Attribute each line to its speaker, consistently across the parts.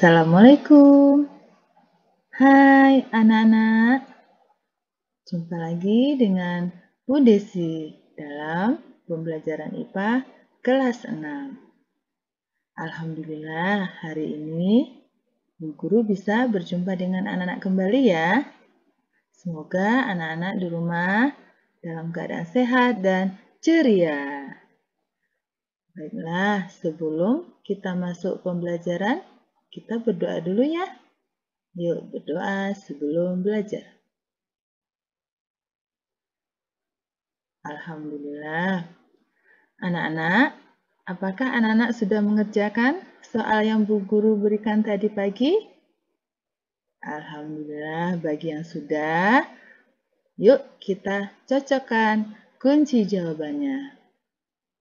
Speaker 1: Assalamualaikum. Hai anak-anak, jumpa lagi dengan Bu Desi dalam pembelajaran IPA kelas 6. Alhamdulillah hari ini Bu Guru bisa berjumpa dengan anak-anak kembali ya. Semoga anak-anak di rumah dalam keadaan sehat dan ceria. Baiklah, sebelum kita masuk pembelajaran, kita berdoa dulu ya. Yuk berdoa sebelum belajar. Alhamdulillah. Anak-anak, apakah anak-anak sudah mengerjakan soal yang Bu Guru berikan tadi pagi? Alhamdulillah, bagi yang sudah, yuk kita cocokkan kunci jawabannya.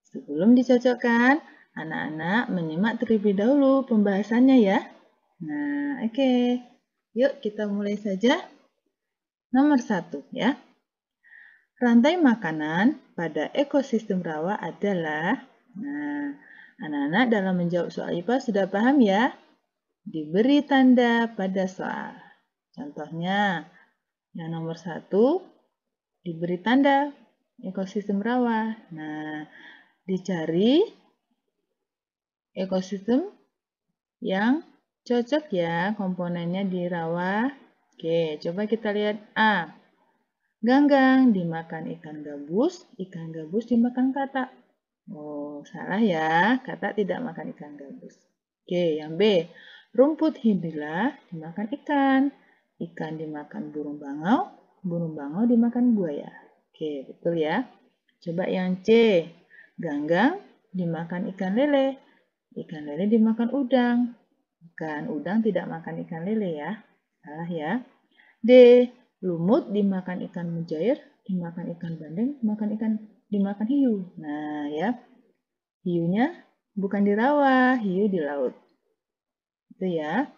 Speaker 1: Sebelum dicocokkan, anak-anak menyimak terlebih dahulu pembahasannya ya. Nah, oke. Yuk kita mulai saja. Nomor 1 ya. Rantai makanan pada ekosistem rawa adalah, nah, anak-anak dalam menjawab soal IPA sudah paham ya? Diberi tanda pada soal. Contohnya, yang nomor 1, diberi tanda ekosistem rawa. Nah, dicari ekosistem yang cocok ya komponennya di rawa. Oke, coba kita lihat A. Ganggang dimakan ikan gabus dimakan katak. Oh, salah ya. Katak tidak makan ikan gabus. Oke, yang B. Rumput hidila dimakan ikan. Ikan dimakan burung bangau dimakan buaya. Oke, betul ya. Coba yang C. Ganggang dimakan ikan lele. Ikan lele dimakan udang. Ikan udang tidak makan ikan lele ya. Salah ya. D. Lumut dimakan ikan mujair, dimakan ikan bandeng, dimakan hiu. Nah ya, hiunya bukan di rawa, hiu di laut. Itu ya.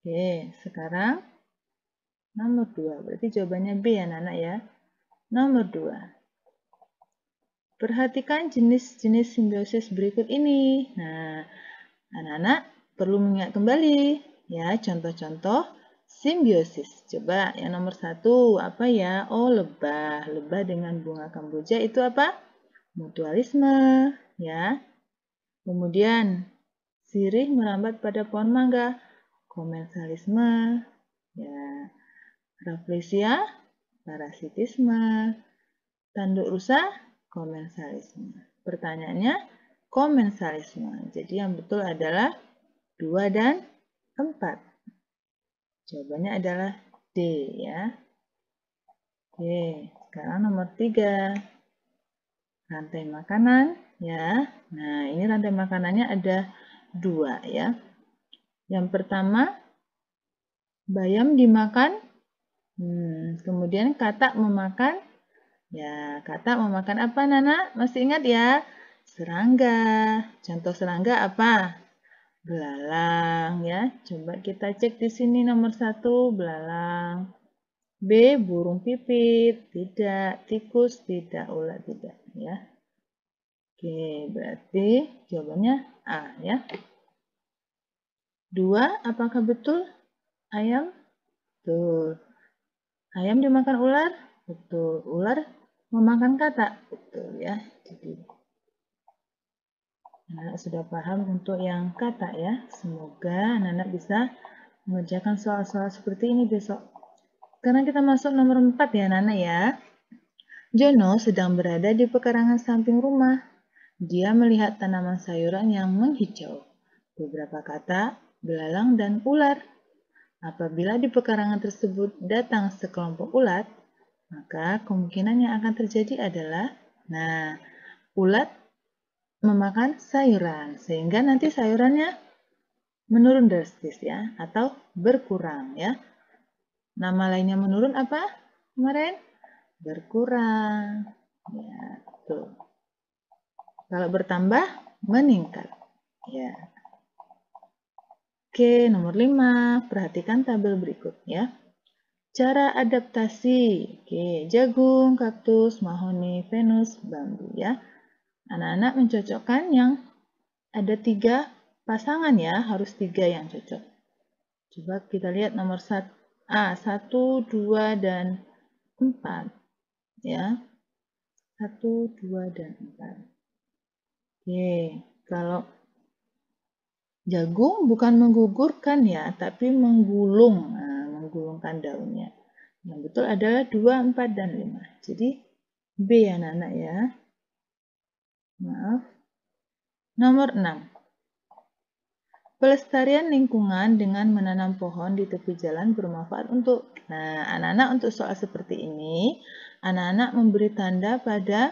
Speaker 1: Oke, sekarang nomor 2. Berarti jawabannya B ya anak-anak ya. Nomor 2. Perhatikan jenis-jenis simbiosis berikut ini. Nah, anak-anak perlu mengingat kembali ya contoh-contoh simbiosis. Coba yang nomor 1 apa ya? Oh, lebah. Lebah dengan bunga kamboja itu apa? Mutualisme ya. Kemudian sirih merambat pada pohon mangga. Komensalisme ya. Rafflesia, parasitisme. Tanduk rusa, komensalisme. Pertanyaannya komensalisme. Jadi yang betul adalah 2 dan 4. Jawabannya adalah D ya. Oke, sekarang nomor 3. Rantai makanan ya. Nah, ini rantai makanannya ada 2 ya. Yang pertama, bayam dimakan. Kemudian katak memakan. Ya, katak memakan apa, Nana? Masih ingat ya? Serangga. Contoh serangga apa? Belalang ya. Coba kita cek di sini nomor 1, belalang. B. Burung pipit, tidak. Tikus, tidak. Ulat, tidak. Ya. Oke, berarti jawabannya A ya. 2, apakah betul? Ayam? Betul. Ayam dimakan ular? Betul. Ular memakan katak? Betul ya. Jadi, anak sudah paham untuk yang katak ya. Semoga anak-anak bisa mengerjakan soal-soal seperti ini besok. Sekarang kita masuk nomor 4 ya anak-anak ya. Jono sedang berada di pekarangan samping rumah. Dia melihat tanaman sayuran yang menghijau. Beberapa kata, belalang dan ular. Apabila di pekarangan tersebut datang sekelompok ulat, maka kemungkinan yang akan terjadi adalah, nah, ulat memakan sayuran, sehingga nanti sayurannya menurun drastis ya, atau berkurang ya. Nama lainnya menurun apa kemarin? Berkurang. Ya, tuh. Kalau bertambah, meningkat. Ya. Oke, nomor 5. Perhatikan tabel berikut ya. Cara adaptasi. Oke, jagung, kaktus, mahoni, venus, bambu ya. Anak-anak mencocokkan yang ada 3 pasangan ya, harus 3 yang cocok. Coba kita lihat nomor A, 1, 2, dan 4. Ya, 1, 2, dan 4. Oke, kalau jagung bukan menggugurkan ya, tapi menggulung. Nah, menggulungkan daunnya. Yang betul adalah 2, 4, dan 5. Jadi B ya anak-anak ya. Maaf. Nomor 6. Pelestarian lingkungan dengan menanam pohon di tepi jalan bermanfaat untuk. Nah, anak-anak untuk soal seperti ini, anak-anak memberi tanda pada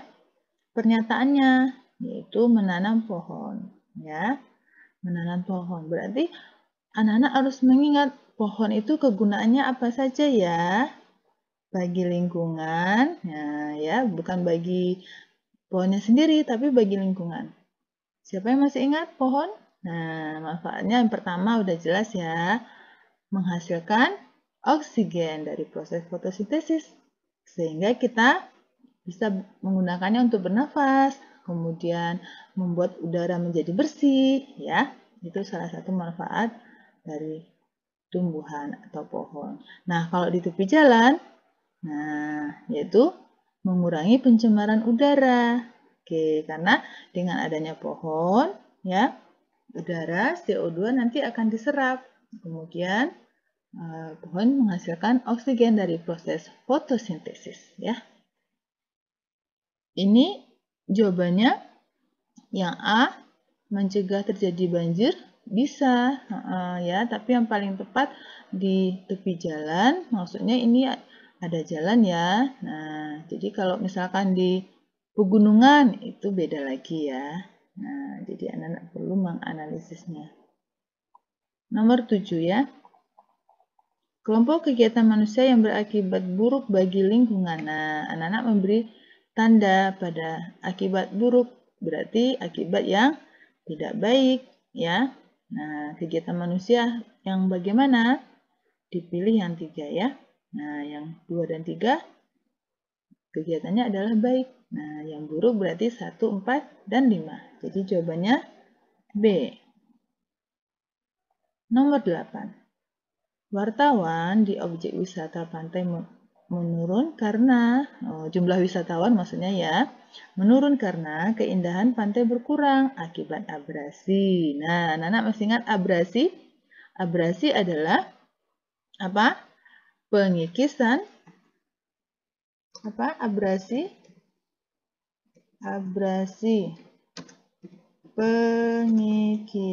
Speaker 1: pernyataannya, yaitu menanam pohon. Ya, menanam pohon. Berarti anak-anak harus mengingat pohon itu kegunaannya apa saja ya? Bagi lingkungan, nah, ya, bukan bagi pohonnya sendiri, tapi bagi lingkungan. Siapa yang masih ingat pohon? Nah, manfaatnya yang pertama udah jelas ya, menghasilkan oksigen dari proses fotosintesis. Sehingga kita bisa menggunakannya untuk bernafas, kemudian membuat udara menjadi bersih, ya. Itu salah satu manfaat dari tumbuhan atau pohon. Nah, kalau di tepi jalan, nah, yaitu mengurangi pencemaran udara. Oke, karena dengan adanya pohon, ya, udara CO2 nanti akan diserap. Kemudian pohon menghasilkan oksigen dari proses fotosintesis, ya. Ini jawabannya yang A, mencegah terjadi banjir bisa, ya, tapi yang paling tepat di tepi jalan, maksudnya ini ada jalan ya. Nah, jadi kalau misalkan di pegunungan itu beda lagi ya. Nah, jadi anak-anak perlu menganalisisnya. Nomor 7 ya. Kelompok kegiatan manusia yang berakibat buruk bagi lingkungan. Nah, anak-anak memberi tanda pada akibat buruk, berarti akibat yang tidak baik, ya. Nah, kegiatan manusia yang bagaimana? Dipilih yang 3 ya. Nah, yang 2 dan 3 kegiatannya adalah baik. Nah, yang buruk berarti 1, 4, dan 5. Jadi jawabannya B. Nomor 8. Wartawan di objek wisata pantai menurun karena jumlah wisatawan maksudnya ya, menurun karena keindahan pantai berkurang akibat abrasi. Nah, anak-anak masih ingat abrasi? Abrasi adalah apa? Pengikisan. Apa? Abrasi? Abrasi. Pengikisan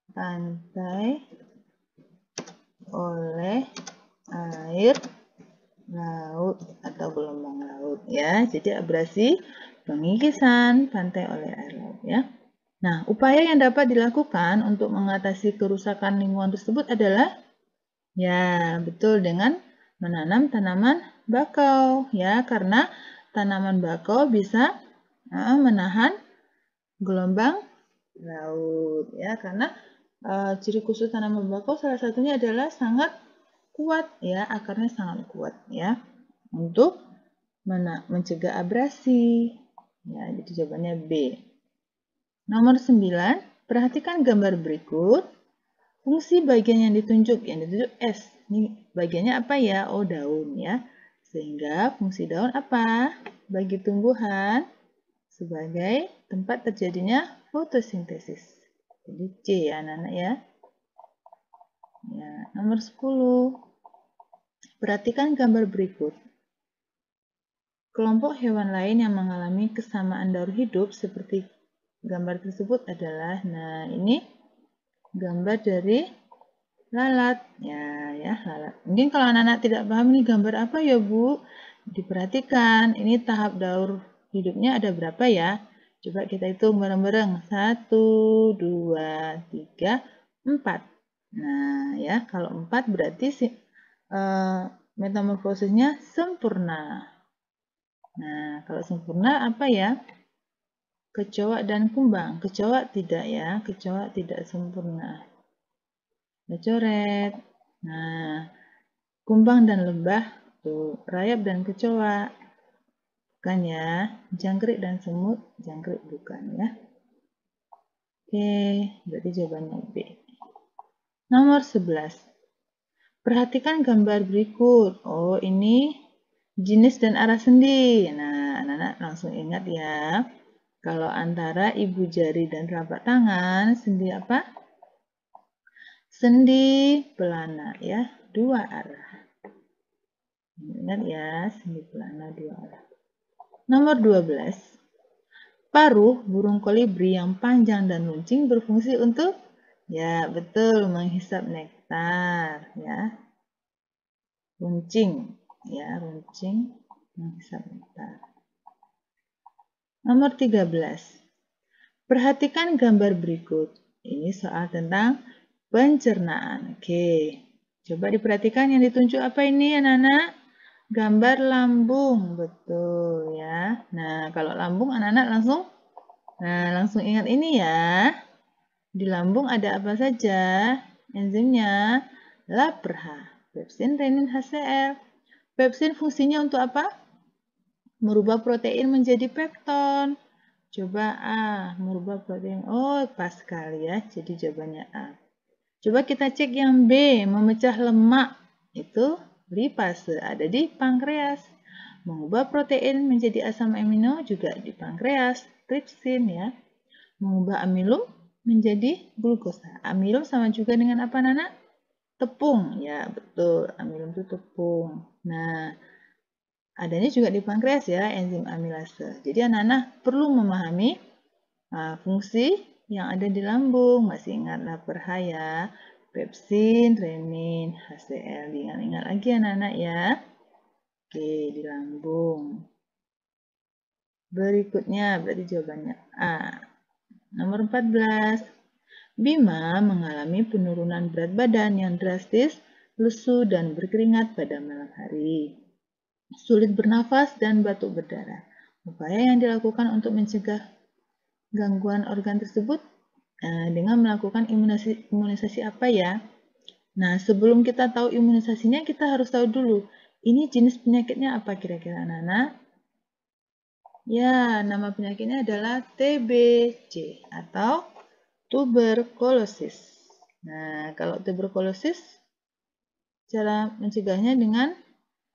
Speaker 1: pantai oleh air laut atau gelombang laut ya. Jadi abrasi pengikisan pantai oleh air laut ya. Nah, upaya yang dapat dilakukan untuk mengatasi kerusakan lingkungan tersebut adalah ya, betul dengan menanam tanaman bakau ya, karena tanaman bakau bisa menahan gelombang laut ya, karena ciri khusus tanaman bakau salah satunya adalah sangat kuat ya, akarnya sangat kuat ya untuk mencegah abrasi. Ya, jadi jawabannya B. Nomor 9, perhatikan gambar berikut. Fungsi bagian yang ditunjuk S. Ini bagiannya apa ya? Oh, daun ya. Sehingga fungsi daun apa? Bagi tumbuhan sebagai tempat terjadinya fotosintesis. Jadi C ya anak-anak ya. Ya, nomor 10. Perhatikan gambar berikut. Kelompok hewan lain yang mengalami kesamaan daur hidup seperti gambar tersebut adalah, nah ini gambar dari lalat. Ya, lalat. Mungkin kalau anak-anak tidak paham ini gambar apa ya, Bu? Diperhatikan, ini tahap daur hidupnya ada berapa ya? Coba kita hitung bareng-bareng. 1, 2, 3, 4. Nah, ya, kalau 4 berarti metamorfosisnya sempurna. Nah, kalau sempurna apa ya? Kecoa dan kumbang. Kecoa tidak ya, kecoa tidak sempurna. Coret. Nah, kumbang dan lebah, tuh, rayap dan kecoa. Bukan ya, jangkrik dan semut, jangkrik bukan ya. Oke, berarti jawabannya B. Nomor 11. Perhatikan gambar berikut. Oh, ini jenis dan arah sendi. Nah, anak-anak langsung ingat ya. Kalau antara ibu jari dan telapak tangan, sendi apa? Sendi pelana ya, dua arah. Ingat ya, sendi pelana dua arah. Nomor 12. Paruh burung kolibri yang panjang dan runcing berfungsi untuk, ya betul, menghisap nektar ya. Runcing ya, runcing menghisap nektar. Nomor 13. Perhatikan gambar berikut. Ini soal tentang pencernaan. Oke. Coba diperhatikan yang ditunjuk apa ini anak-anak? Gambar lambung, betul ya. Nah, kalau lambung anak-anak langsung ingat ini ya. Di lambung ada apa saja? Enzimnya LAPRH, pepsin, renin, HCl. Pepsin fungsinya untuk apa? Merubah protein menjadi pepton. Coba A, merubah protein. Oh, pas sekali ya. Jadi jawabannya A. Coba kita cek yang B, memecah lemak. Itu lipase, ada di pankreas. Mengubah protein menjadi asam amino juga di pankreas, tripsin ya. Mengubah amilum menjadi glukosa. Amilum sama juga dengan apa, Nana? Tepung. Ya, betul. Amilum itu tepung. Nah, adanya juga di pankreas ya, enzim amilase. Jadi anak-anak perlu memahami fungsi yang ada di lambung. Masih ingat LAPRH ya. Pepsin, renin, HCl. Diingat-ingat lagi anak-anak ya. Oke, di lambung. Berikutnya berarti jawabannya A. Nomor 14. Bima mengalami penurunan berat badan yang drastis, lesu dan berkeringat pada malam hari. Sulit bernafas dan batuk berdarah. Upaya yang dilakukan untuk mencegah gangguan organ tersebut dengan melakukan imunisasi apa ya? Nah, sebelum kita tahu imunisasinya, kita harus tahu dulu, ini jenis penyakitnya apa kira-kira anak-anak? Ya, nama penyakitnya adalah TBC atau tuberkulosis. Nah, kalau tuberkulosis, cara mencegahnya dengan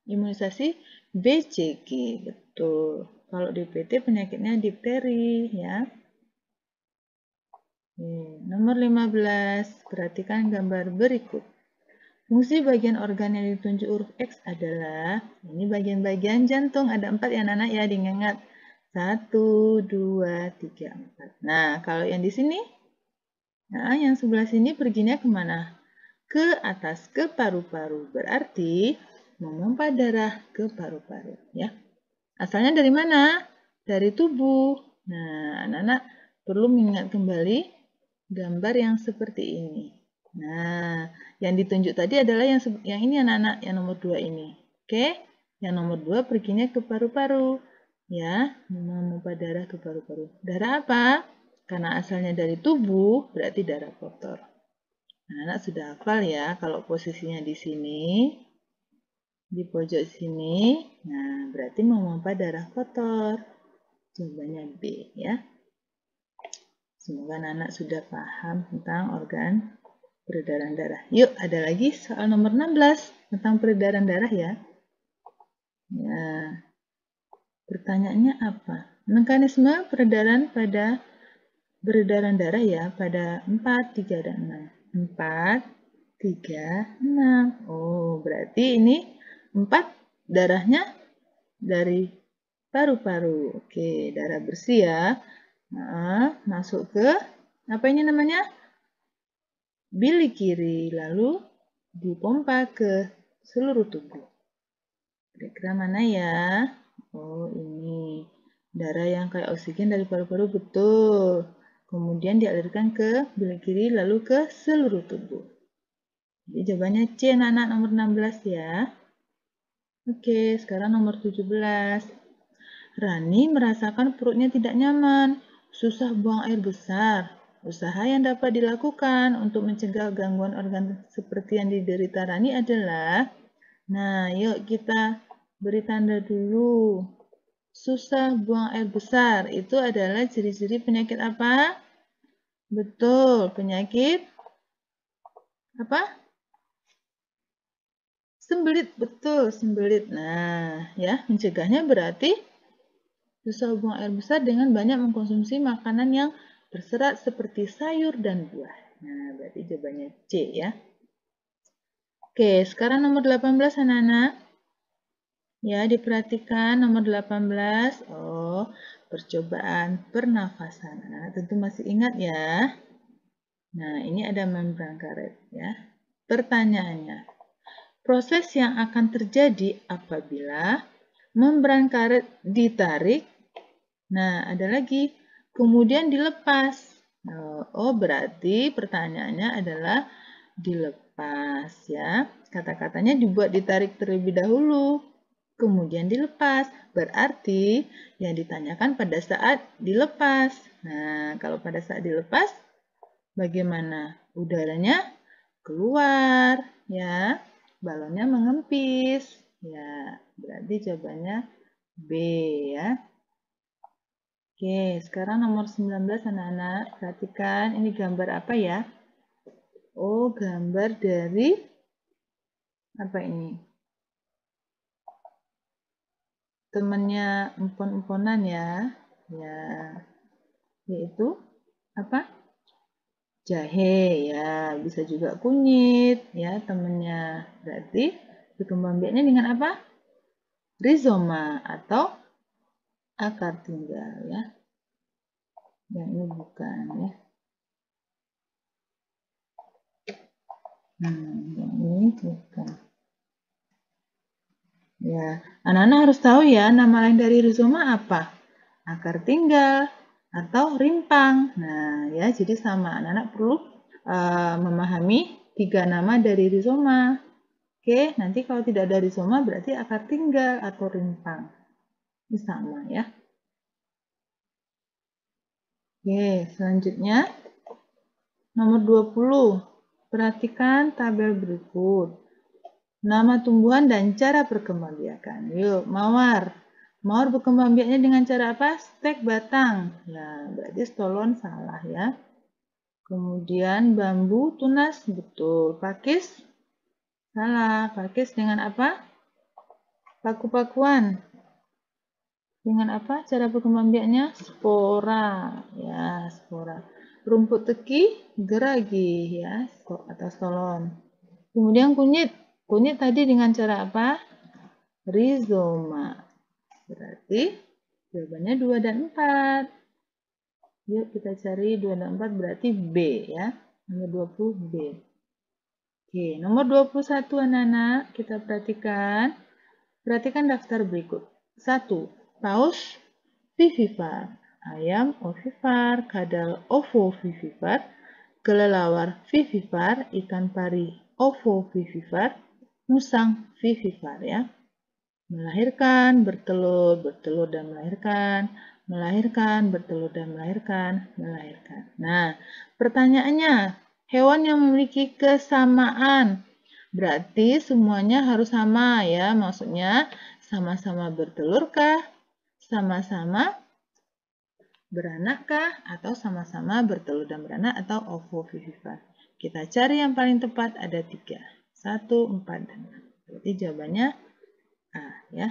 Speaker 1: imunisasi BCG, betul. Kalau DPT penyakitnya difteri ya. Nomor 15, perhatikan gambar berikut. Fungsi bagian organ yang ditunjuk huruf X adalah, ini bagian-bagian jantung, ada 4 ya anak-anak ya, diingat. 1, 2, 3, 4. Nah, kalau yang di sini, nah yang sebelah sini perginya kemana? Ke atas, ke paru-paru. Berarti memompa darah ke paru-paru ya. Asalnya dari mana? Dari tubuh. Nah, anak-anak perlu mengingat kembali gambar yang seperti ini. Nah, yang ditunjuk tadi adalah yang ini anak-anak, yang nomor 2 ini. Oke, yang nomor 2 perginya ke paru-paru. Ya, memompa darah ke paru-paru. Darah apa? Karena asalnya dari tubuh, berarti darah kotor. Anak-anak sudah hafal ya, kalau posisinya di sini, di pojok sini, nah berarti memompa darah kotor. Jawabannya B ya. Semoga anak-anak sudah paham tentang organ peredaran darah. Yuk, ada lagi soal nomor 16 tentang peredaran darah ya. Ya, pertanyaannya apa? Mekanisme peredaran darah ya pada 4, 3, dan 6. 4, 3, 6. Oh, berarti ini 4 darahnya dari paru-paru. Oke, darah bersih ya. Nah, masuk ke apa ini namanya? Bilik kiri, lalu dipompa ke seluruh tubuh. Kira-kira mana ya? Oh, ini. Darah yang kayak oksigen dari paru-paru, betul. Kemudian dialirkan ke bilik kiri, lalu ke seluruh tubuh. Jadi jawabannya C, anak-anak, nomor 16 ya. Oke, sekarang nomor 17. Rani merasakan perutnya tidak nyaman, susah buang air besar. Usaha yang dapat dilakukan untuk mencegah gangguan organ seperti yang diderita Rani adalah, nah yuk kita beri tanda dulu. Susah buang air besar, itu adalah ciri-ciri penyakit apa? Betul, penyakit apa? Sembelit, betul, sembelit. Nah, ya, mencegahnya berarti susah buang air besar dengan banyak mengkonsumsi makanan yang berserat seperti sayur dan buah. Nah, berarti jawabannya C ya. Oke, sekarang nomor 18 anak-anak. Ya, diperhatikan nomor 18. Oh, percobaan pernafasan. Nah, tentu masih ingat ya. Nah, ini ada membran karet ya. Pertanyaannya, proses yang akan terjadi apabila membran karet ditarik. Nah, ada lagi. Kemudian dilepas. Oh, berarti pertanyaannya adalah dilepas ya. Kata-katanya dibuat ditarik terlebih dahulu. Kemudian dilepas. Berarti yang ditanyakan pada saat dilepas. Nah, kalau pada saat dilepas, bagaimana? Udaranya keluar, ya. Balonnya mengempis. Ya, berarti jawabannya B ya. Oke, sekarang nomor 19 anak-anak. Perhatikan ini gambar apa ya? Oh, gambar dari apa ini? Temannya empon-emponan ya. Ya, yaitu apa? Jahe ya, bisa juga kunyit ya temennya. Berarti berkembang biaknya dengan apa? Rizoma atau akar tunggal ya. Yang ini bukan ya. Yang ini bukan. Ya, anak-anak harus tahu ya nama lain dari rizoma apa? Akar tinggal atau rimpang. Nah, ya jadi sama anak-anak perlu memahami 3 nama dari rizoma. Oke, nanti kalau tidak ada rizoma berarti akar tinggal atau rimpang. Ini sama ya. Oke, selanjutnya nomor 20. Perhatikan tabel berikut. Nama tumbuhan dan cara perkembangbiakan. Yuk, mawar. Mawar berkembangbiaknya dengan cara apa? Stek batang. Nah, berarti stolon salah ya. Kemudian bambu tunas, betul. Pakis, salah. Pakis dengan apa? Paku-pakuan. Dengan apa cara berkembangbiaknya? Spora. Ya, spora. Rumput teki, geragi ya, atau stolon. Kemudian kunyit. Kunyit tadi dengan cara apa? Rizoma. Berarti jawabannya 2 dan 4. Yuk kita cari 2 dan 4 berarti B ya. Nomor 20 B. Oke, nomor 21 anak-anak kita perhatikan. Perhatikan daftar berikut. 1. Paus vivipar. Ayam ovipar, kadal ovovivipar, kelelawar vivipar, ikan pari ovovivipar, musang vivipar ya. Melahirkan, bertelur, bertelur dan melahirkan, melahirkan, bertelur dan melahirkan, melahirkan. Nah, pertanyaannya, hewan yang memiliki kesamaan berarti semuanya harus sama ya, maksudnya sama-sama bertelurkah, sama-sama beranakkah, atau sama-sama bertelur dan beranak atau ovovivipar. Kita cari yang paling tepat ada 3, 1, 4, dan 6. Berarti jawabannya A ya.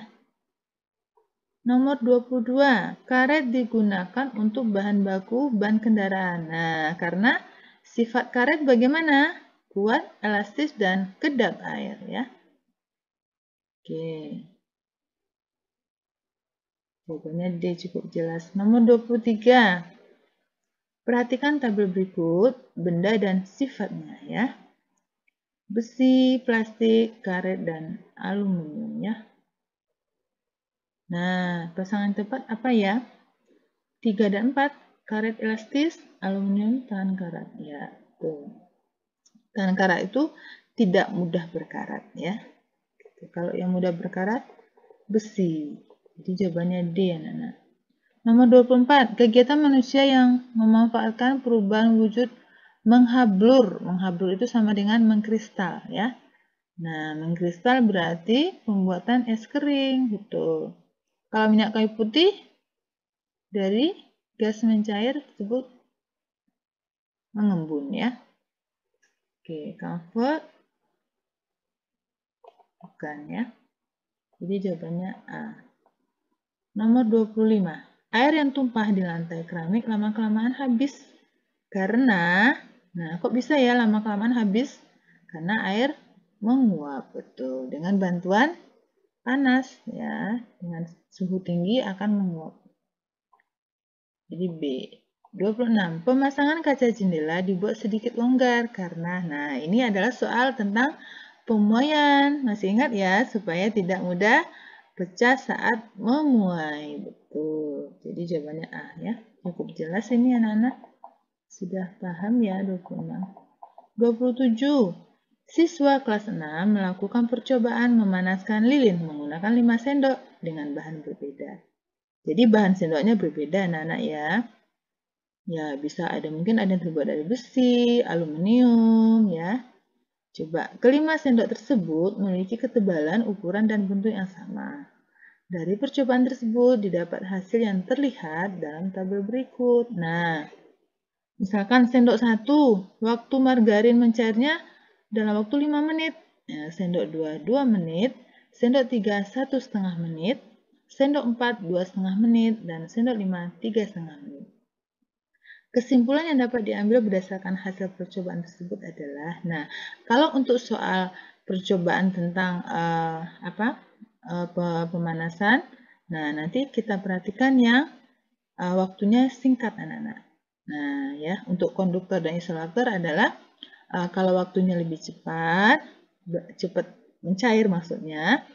Speaker 1: Nomor 22, karet digunakan untuk bahan baku ban kendaraan. Nah, karena sifat karet bagaimana? Kuat, elastis, dan kedap air ya. Oke. Jawabannya D cukup jelas. Nomor 23. Perhatikan tabel berikut, benda dan sifatnya ya. Besi, plastik, karet, dan aluminium ya. Nah, pasangan tepat apa ya? 3 dan 4, karet elastis, aluminium, tahan karat. Ya, tuh. Tahan karat itu tidak mudah berkarat ya. Kalau yang mudah berkarat, besi. Jadi jawabannya D anak-anak. Nomor 24, kegiatan manusia yang memanfaatkan perubahan wujud menghablur. Menghablur itu sama dengan mengkristal ya. Nah, mengkristal berarti pembuatan es kering, betul. Kalau minyak kayu putih dari gas mencair tersebut mengembun ya. Oke, comfort bukan ya. Jadi jawabannya A. Nomor 25. Air yang tumpah di lantai keramik lama-kelamaan habis. Karena, nah kok bisa ya lama-kelamaan habis? Karena air menguap, betul. Dengan bantuan panas ya, dengan suhu tinggi akan menguap. Jadi B. 26. Pemasangan kaca jendela dibuat sedikit longgar karena, nah ini adalah soal tentang pemuaian. Masih ingat ya, supaya tidak mudah pecah saat memuai. Betul. Jadi jawabannya A ya. Cukup jelas ini anak-anak. Sudah paham ya 26. 27. Siswa kelas 6 melakukan percobaan memanaskan lilin menggunakan 5 sendok dengan bahan berbeda. Jadi bahan sendoknya berbeda anak-anak ya. Ya, bisa mungkin ada yang terbuat dari besi, aluminium ya. Coba, kelima sendok tersebut memiliki ketebalan, ukuran, dan bentuk yang sama. Dari percobaan tersebut didapat hasil yang terlihat dalam tabel berikut. Nah, misalkan sendok 1, waktu margarin mencairnya dalam waktu 5 menit. Nah, sendok 2, 2 menit. Sendok 3, 1,5 menit. Sendok 4, 2,5 menit. Dan sendok 5, 3,5 menit. Kesimpulan yang dapat diambil berdasarkan hasil percobaan tersebut adalah, nah, kalau untuk soal percobaan tentang pemanasan, nah nanti kita perhatikan yang waktunya singkat anak-anak. Nah ya, untuk konduktor dan isolator adalah kalau waktunya lebih cepat mencair maksudnya,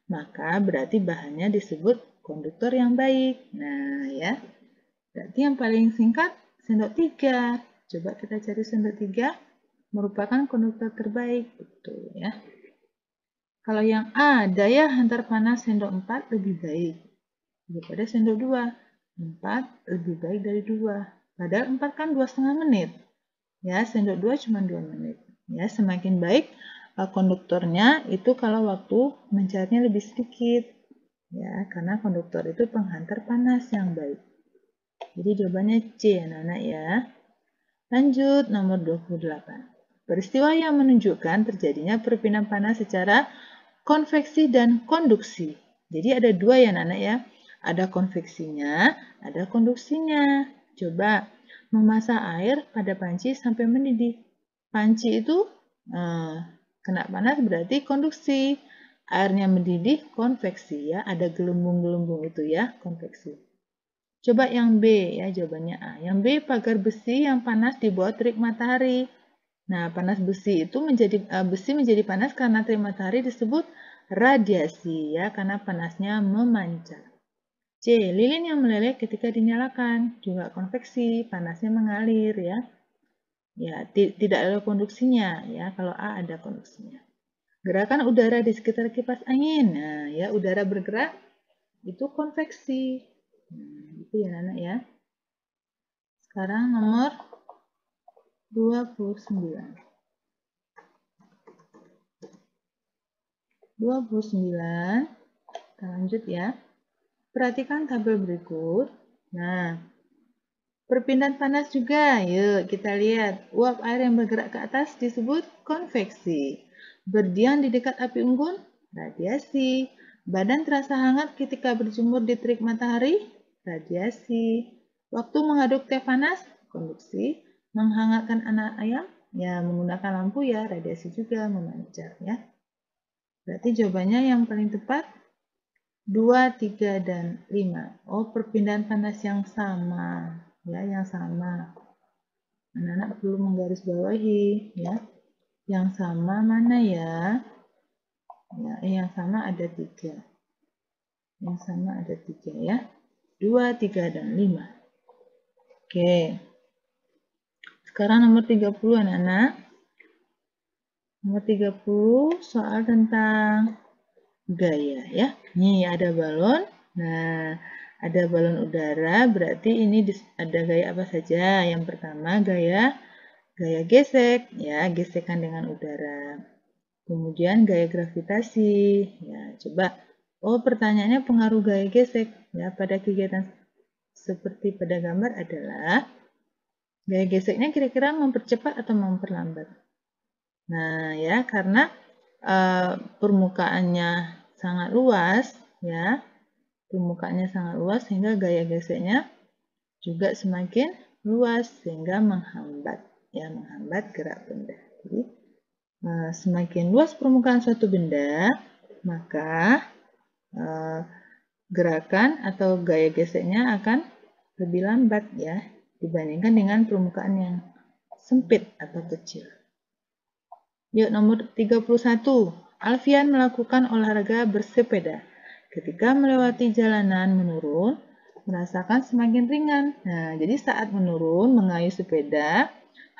Speaker 1: maka berarti bahannya disebut konduktor yang baik. Nah ya, berarti yang paling singkat sendok 3. Coba kita cari sendok 3 merupakan konduktor terbaik. Betul ya. Kalau yang A, daya hantar panas sendok 4 lebih baik daripada sendok 2. 4 lebih baik dari 2. Padahal 4 kan 2,5 menit. Ya, sendok 2 cuma 2 menit. Ya, semakin baik konduktornya itu kalau waktu mencairnya lebih sedikit. Ya, karena konduktor itu penghantar panas yang baik. Jadi jawabannya C anak-anak ya. Lanjut nomor 28. Peristiwa yang menunjukkan terjadinya perpindahan panas secara konveksi dan konduksi. Jadi ada dua ya anak-anak ya. Ada konveksinya, ada konduksinya. Coba memasak air pada panci sampai mendidih. Panci itu kena panas berarti konduksi. Airnya mendidih konveksi ya. Ada gelembung-gelembung itu ya konveksi. Coba yang B ya, jawabannya A. Yang B, pagar besi yang panas di bawah terik matahari. Nah, panas besi itu besi menjadi panas karena terik matahari disebut radiasi ya, karena panasnya memancar. C, lilin yang meleleh ketika dinyalakan, juga konveksi, panasnya mengalir ya. Ya, tidak ada konduksinya ya, kalau A ada konduksinya. Gerakan udara di sekitar kipas angin. Nah, ya udara bergerak itu konveksi. Nah, itu ya anak ya. Sekarang nomor 29. 29. Kita lanjut ya. Perhatikan tabel berikut. Nah, perpindahan panas juga. Yuk kita lihat. Uap air yang bergerak ke atas disebut konveksi. Berdiam di dekat api unggun, radiasi. Badan terasa hangat ketika berjemur di terik matahari, radiasi. Waktu mengaduk teh panas, konduksi. Menghangatkan anak ayam, ya menggunakan lampu ya, radiasi juga memancar ya. Berarti jawabannya yang paling tepat 2, 3, dan 5. Oh, perpindahan panas yang sama. Ya, yang sama. Anak-anak perlu menggarisbawahi ya. Yang sama mana ya? Ya, yang sama ada 3. Yang sama ada 3 ya. 2, 3, dan 5. Oke. Sekarang nomor 30 anak-anak. Nomor 30 soal tentang gaya ya. Nih ada balon. Nah, ada balon udara, berarti ini ada gaya apa saja? Yang pertama gaya gesek, ya, gesekan dengan udara. Kemudian gaya gravitasi. Ya, coba. Oh, pertanyaannya pengaruh gaya gesek ya pada kegiatan seperti pada gambar adalah Gaya geseknya kira-kira mempercepat atau memperlambat? Nah, ya, karena permukaannya sangat luas, ya, permukaannya sangat luas sehingga gaya geseknya juga semakin luas sehingga menghambat, ya, menghambat gerak benda. Jadi, semakin luas permukaan suatu benda, maka gerakan atau gaya geseknya akan lebih lambat, ya, dibandingkan dengan permukaan yang sempit atau kecil. Yuk, nomor 31. Alfian melakukan olahraga bersepeda. Ketika melewati jalanan menurun, merasakan semakin ringan. Nah, jadi saat menurun mengayuh sepeda,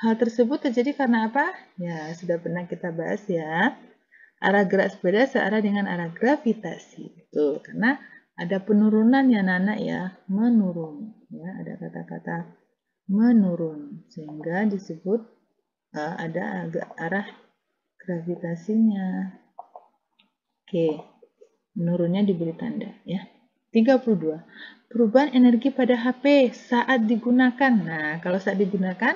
Speaker 1: hal tersebut terjadi karena apa? Ya, sudah pernah kita bahas ya. Arah gerak sepeda searah dengan arah gravitasi. Betul, karena ada penurunan ya Nana ya, menurun. Ya, ada kata-kata menurun sehingga disebut ada arah gravitasinya. Oke, menurunnya diberi tanda ya. 32. Perubahan energi pada HP saat digunakan. Nah, kalau saat digunakan,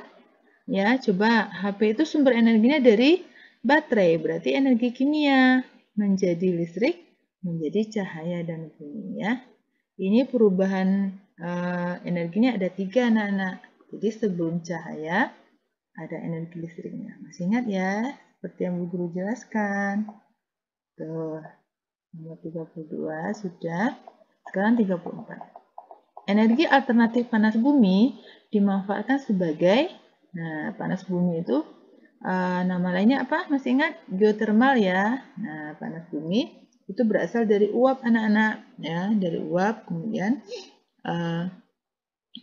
Speaker 1: ya coba HP itu sumber energinya dari baterai, berarti energi kimia menjadi listrik, menjadi cahaya dan bunyi ya. Ini perubahan energinya ada 3 anak-anak. Jadi sebelum cahaya ada energi listriknya. Masih ingat ya? Seperti yang Bu Guru jelaskan. Tuh, nomor 32 sudah. Sekarang 34. Energi alternatif panas bumi dimanfaatkan sebagai, nah, panas bumi itu nama lainnya apa? Masih ingat? Geotermal ya. Nah, panas bumi itu berasal dari uap anak-anak ya, dari uap kemudian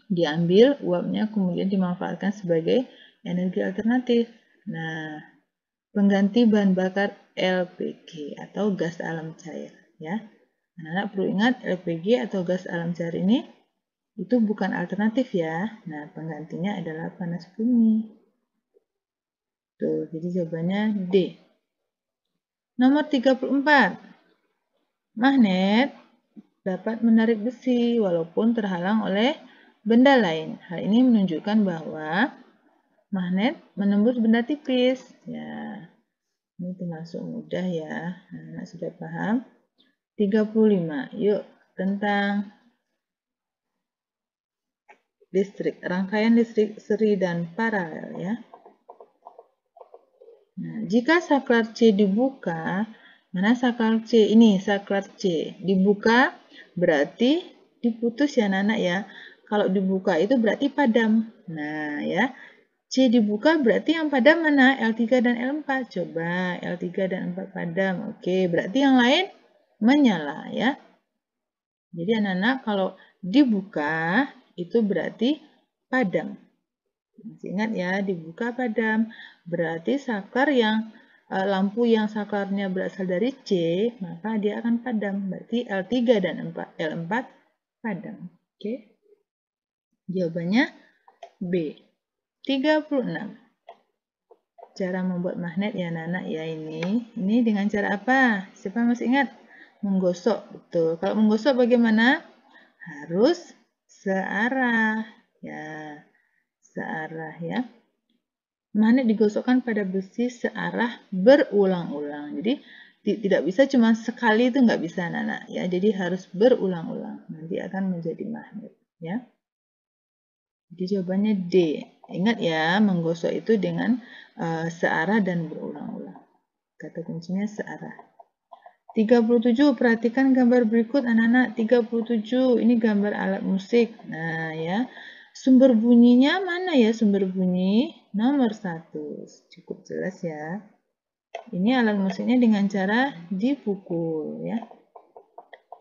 Speaker 1: diambil uapnya kemudian dimanfaatkan sebagai energi alternatif. Nah, pengganti bahan bakar LPG atau gas alam cair ya. Anak-anak perlu ingat LPG atau gas alam cair ini itu bukan alternatif ya. Nah, penggantinya adalah panas bumi. Tuh, jadi jawabannya D. Nomor 34. Magnet dapat menarik besi walaupun terhalang oleh benda lain. Hal ini menunjukkan bahwa magnet menembus benda tipis. Ya, ini termasuk mudah ya. Anak sudah paham. 35. Yuk, tentang listrik, rangkaian listrik seri dan paralel ya. Nah, jika saklar C dibuka, mana saklar C? Ini saklar C. Dibuka berarti diputus ya anak-anak ya. Kalau dibuka itu berarti padam. Nah ya, C dibuka berarti yang padam mana? L3 dan L4. Coba L3 dan 4 padam. Oke, berarti yang lain menyala ya. Jadi anak-anak kalau dibuka itu berarti padam. Masih ingat ya, dibuka padam. Berarti saklar yang lampu yang saklarnya berasal dari C, maka dia akan padam. Berarti L3 dan L4 padam. Oke. Jawabannya B. 36. Cara membuat magnet ya anak-anak ya ini. Ini dengan cara apa? Siapa masih ingat? Menggosok. Betul. Kalau menggosok bagaimana? Harus searah. Ya, searah ya. Magnet digosokkan pada besi searah berulang-ulang. Jadi tidak bisa cuma sekali itu nggak bisa anak-anak ya. Jadi harus berulang-ulang. Nanti akan menjadi magnet ya. Jadi jawabannya D. Ingat ya, menggosok itu dengan searah dan berulang-ulang. Kata kuncinya searah. 37. Perhatikan gambar berikut anak-anak. 37. Ini gambar alat musik. Nah ya. Sumber bunyinya mana ya sumber bunyi? Nomor 1. Cukup jelas ya. Ini alat musiknya dengan cara dipukul ya.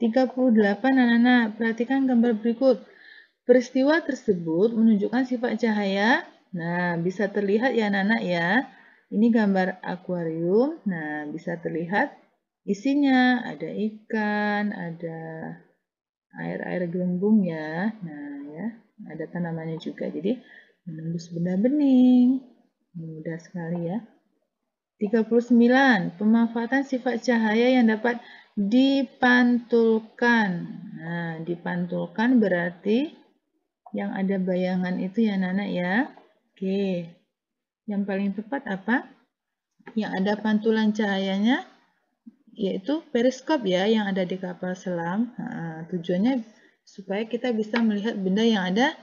Speaker 1: 38 anak-anak. Perhatikan gambar berikut. Peristiwa tersebut menunjukkan sifat cahaya. Nah, bisa terlihat ya anak-anak ya. Ini gambar akuarium. Nah, bisa terlihat isinya. Ada ikan, ada air-air gelembung ya. Nah, ya, ada tanamannya juga. Jadi, menembus benda bening. Mudah sekali ya. 39. Pemanfaatan sifat cahaya yang dapat dipantulkan. Nah, dipantulkan berarti yang ada bayangan itu ya anak-anak ya. Oke, yang paling tepat apa? Yang ada pantulan cahayanya, yaitu periskop ya, yang ada di kapal selam. Nah, tujuannya supaya kita bisa melihat benda yang ada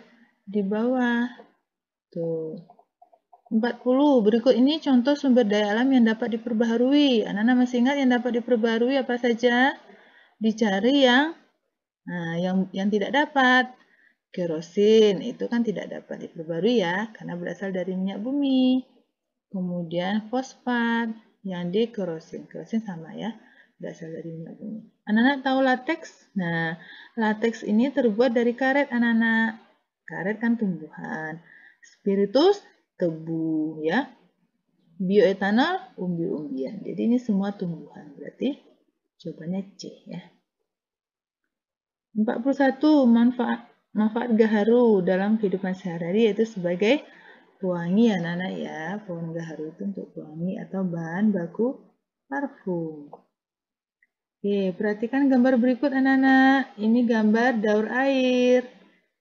Speaker 1: di bawah. Tuh. 40. Berikut ini contoh sumber daya alam yang dapat diperbaharui. Anak-anak masih ingat yang dapat diperbaharui apa saja? Dicari yang tidak dapat. Kerosin itu kan tidak dapat diperbarui ya, karena berasal dari minyak bumi. Kemudian fosfat yang dikerosin. Kerosin sama ya, berasal dari minyak bumi. Anak-anak tahu lateks? Nah, lateks ini terbuat dari karet anak-anak. Karet kan tumbuhan. Spiritus, tebu ya. Bioetanol, umbi-umbian. Jadi ini semua tumbuhan. Berarti jawabannya C ya. 41. Manfaat gaharu dalam kehidupan sehari-hari yaitu sebagai pewangi anak-anak ya. Pohon gaharu itu untuk pewangi atau bahan baku parfum. Oke, perhatikan gambar berikut anak-anak. Ini gambar daur air.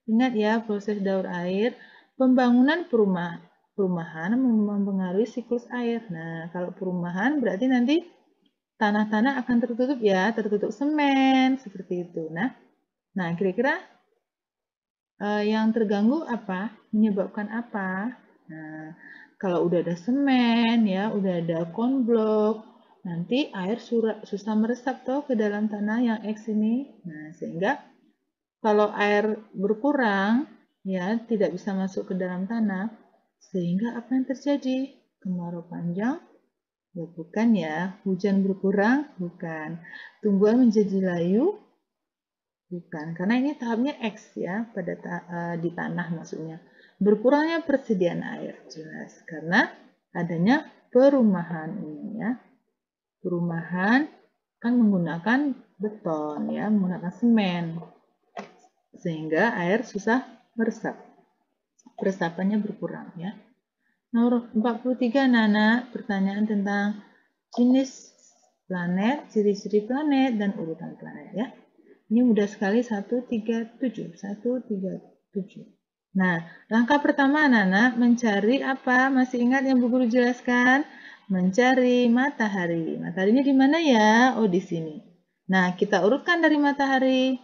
Speaker 1: Ingat ya proses daur air. Pembangunan perumahan mempengaruhi siklus air. Nah, kalau perumahan berarti nanti tanah-tanah akan tertutup ya, tertutup semen seperti itu. Nah, kira-kira yang terganggu apa? Menyebabkan apa? Nah, kalau udah ada semen ya, udah ada konblok, nanti air susah meresap tuh ke dalam tanah yang X ini. Nah, sehingga kalau air berkurang ya, tidak bisa masuk ke dalam tanah, sehingga apa yang terjadi? Kemarau panjang? Ya bukan ya. Hujan berkurang? Bukan. Tumbuhan menjadi layu? Bukan, karena ini tahapnya X ya, di tanah maksudnya. Berkurangnya persediaan air, jelas. Karena adanya perumahan ini ya. Perumahan kan menggunakan beton ya, menggunakan semen. Sehingga air susah meresap. Peresapannya berkurang ya. Nomor 43 Nana, pertanyaan tentang jenis planet, ciri-ciri planet, dan urutan planet ya. Ini mudah sekali 137. 137. Nah, langkah pertama anak-anak mencari apa? Masih ingat yang Bu Guru jelaskan? Mencari matahari. Mataharinya di mana ya? Oh, di sini. Nah, kita urutkan dari matahari.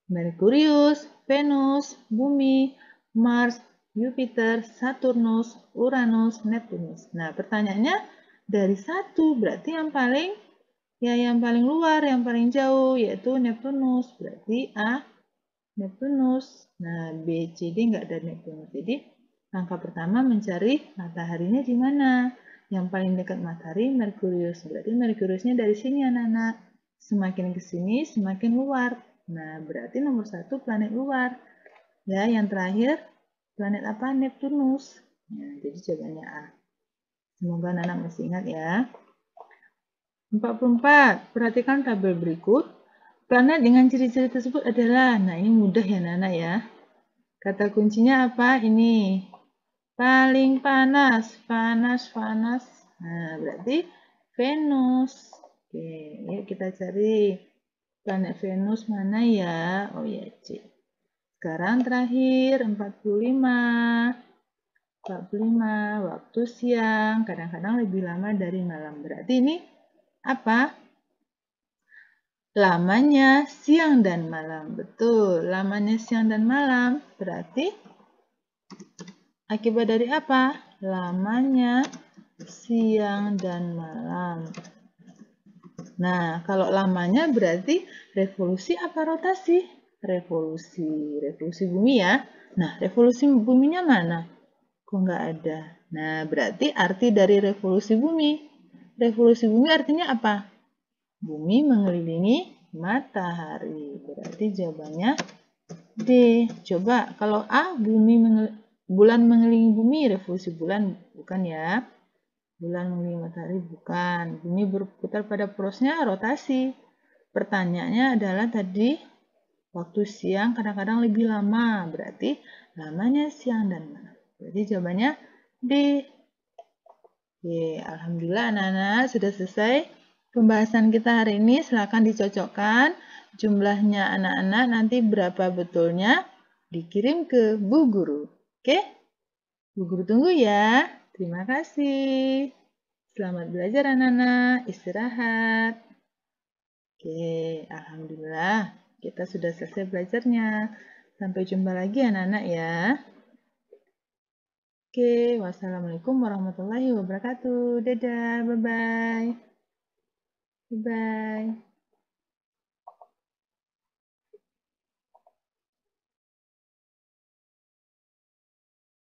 Speaker 1: Merkurius, Venus, Bumi, Mars, Jupiter, Saturnus, Uranus, Neptunus. Nah, pertanyaannya dari 1 berarti yang paling luar, yang paling jauh, yaitu Neptunus. Berarti A, Neptunus. Nah, B, C, D nggak ada Neptunus. Jadi, langkah pertama mencari mataharinya di mana. Yang paling dekat matahari, Merkurius. Berarti Merkuriusnya dari sini, anak-anak. Semakin ke sini, semakin luar. Nah, berarti nomor 1 planet luar. Ya, yang terakhir, planet apa? Neptunus. Nah, jadi jawabannya A. Semoga anak-anak masih ingat ya. 44. Perhatikan tabel berikut. Planet dengan ciri-ciri tersebut adalah, nah ini mudah ya Nana ya. Kata kuncinya apa? Ini. Paling panas. Panas. Nah, berarti Venus. Oke, yuk kita cari. Planet Venus mana ya? Oh ya, C. Sekarang terakhir, 45. 45, waktu siang. Kadang-kadang lebih lama dari malam. Berarti ini apa? Lamanya siang dan malam. Betul, lamanya siang dan malam. Berarti akibat dari apa? Lamanya siang dan malam. Nah, kalau lamanya berarti revolusi apa rotasi? Revolusi. Revolusi bumi ya. Nah, revolusi buminya mana? Kok nggak ada? Nah, berarti arti dari revolusi bumi. Revolusi bumi artinya apa? Bumi mengelilingi matahari. Berarti jawabannya D. Coba kalau A, bulan mengelilingi bumi, revolusi bulan bukan ya. Bulan mengelilingi matahari bukan. Bumi berputar pada porosnya rotasi. Pertanyaannya adalah tadi waktu siang kadang-kadang lebih lama. Berarti lamanya siang dan malam. Berarti jawabannya D. Oke, alhamdulillah anak-anak sudah selesai pembahasan kita hari ini. Silakan dicocokkan jumlahnya anak-anak nanti berapa betulnya dikirim ke Bu Guru. Oke? Bu Guru tunggu ya. Terima kasih. Selamat belajar anak-anak, istirahat. Oke, Alhamdulillah kita sudah selesai belajarnya. Sampai jumpa lagi anak-anak ya. Oke, wassalamualaikum warahmatullahi wabarakatuh. Dadah, bye-bye. Bye-bye.